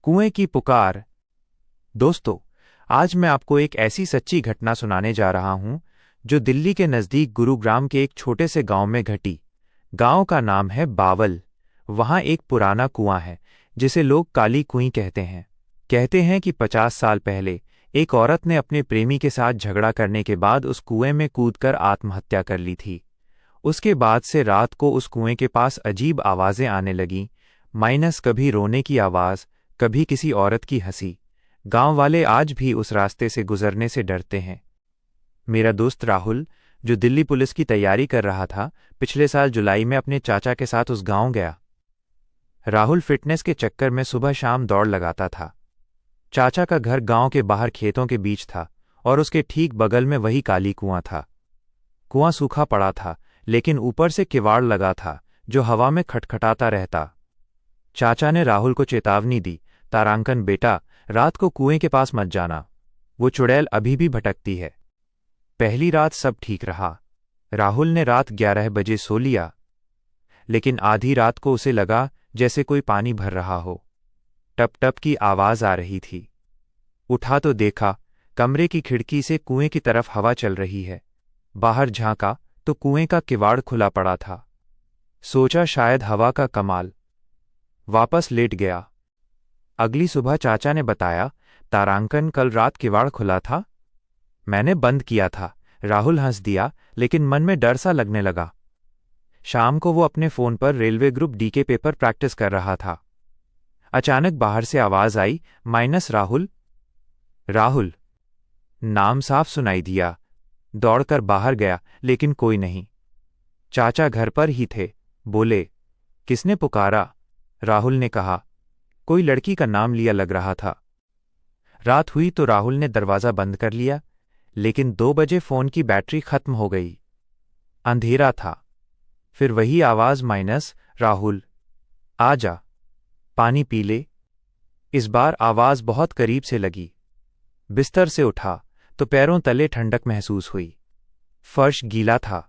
कुएं की पुकार। दोस्तों, आज मैं आपको एक ऐसी सच्ची घटना सुनाने जा रहा हूं जो दिल्ली के नज़दीक गुरुग्राम के एक छोटे से गांव में घटी। गांव का नाम है बावल। वहां एक पुराना कुआं है जिसे लोग काली कुईं कहते हैं। कहते हैं कि 50 साल पहले एक औरत ने अपने प्रेमी के साथ झगड़ा करने के बाद उस कुएं में कूदकर आत्महत्या कर ली थी। उसके बाद से रात को उस कुएं के पास अजीब आवाज़ें आने लगीं, माइनस कभी रोने की आवाज़, कभी किसी औरत की हंसी। गांव वाले आज भी उस रास्ते से गुजरने से डरते हैं। मेरा दोस्त राहुल, जो दिल्ली पुलिस की तैयारी कर रहा था, पिछले साल जुलाई में अपने चाचा के साथ उस गांव गया। राहुल फिटनेस के चक्कर में सुबह शाम दौड़ लगाता था। चाचा का घर गांव के बाहर खेतों के बीच था और उसके ठीक बगल में वही काली कुआं था। कुआं सूखा पड़ा था, लेकिन ऊपर से किवाड़ लगा था जो हवा में खटखटाता रहता। चाचा ने राहुल को चेतावनी दी, तारांकन बेटा, रात को कुएं के पास मत जाना, वो चुड़ैल अभी भी भटकती है। पहली रात सब ठीक रहा। राहुल ने रात 11 बजे सो लिया, लेकिन आधी रात को उसे लगा जैसे कोई पानी भर रहा हो। टप टप की आवाज आ रही थी। उठा तो देखा, कमरे की खिड़की से कुएं की तरफ हवा चल रही है। बाहर झांका तो कुएं का किवाड़ खुला पड़ा था। सोचा शायद हवा का कमाल। वापस लेट गया। अगली सुबह चाचा ने बताया, तारांकन कल रात किवाड़ खुला था, मैंने बंद किया था। राहुल हंस दिया, लेकिन मन में डर सा लगने लगा। शाम को वो अपने फोन पर रेलवे ग्रुप डी के पेपर प्रैक्टिस कर रहा था। अचानक बाहर से आवाज आई, माइनस राहुल। राहुल नाम साफ सुनाई दिया। दौड़कर बाहर गया, लेकिन कोई नहीं। चाचा घर पर ही थे। बोले, किसने पुकारा? राहुल ने कहा, कोई लड़की का नाम लिया लग रहा था। रात हुई तो राहुल ने दरवाज़ा बंद कर लिया, लेकिन 2 बजे फ़ोन की बैटरी खत्म हो गई। अंधेरा था। फिर वही आवाज़, माइनस राहुल, आ जा, पानी पी ले। इस बार आवाज़ बहुत करीब से लगी। बिस्तर से उठा तो पैरों तले ठंडक महसूस हुई। फर्श गीला था।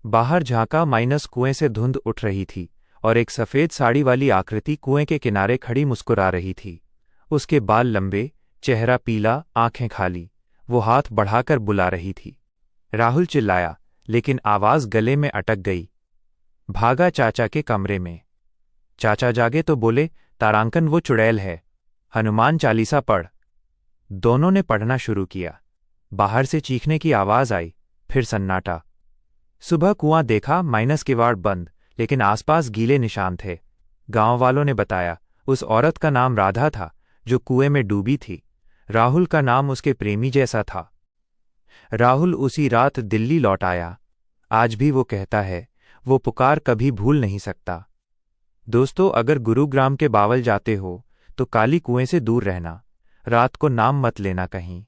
बाहर झांका, माइनस कुएं से धुंध उठ रही थी और एक सफ़ेद साड़ी वाली आकृति कुएं के किनारे खड़ी मुस्कुरा रही थी। उसके बाल लंबे, चेहरा पीला, आंखें खाली। वो हाथ बढ़ाकर बुला रही थी। राहुल चिल्लाया, लेकिन आवाज़ गले में अटक गई। भागा चाचा के कमरे में। चाचा जागे तो बोले, तारांकन वो चुड़ैल है, हनुमान चालीसा पढ़। दोनों ने पढ़ना शुरू किया। बाहर से चीखने की आवाज़ आई, फिर सन्नाटा। सुबह कुआं देखा, माइनस किवाड़ बंद, लेकिन आसपास गीले निशान थे। गांव वालों ने बताया, उस औरत का नाम राधा था जो कुएं में डूबी थी। राहुल का नाम उसके प्रेमी जैसा था। राहुल उसी रात दिल्ली लौट आया। आज भी वो कहता है, वो पुकार कभी भूल नहीं सकता। दोस्तों, अगर गुरुग्राम के बावल जाते हो तो काली कुएं से दूर रहना। रात को नाम मत लेना कहीं।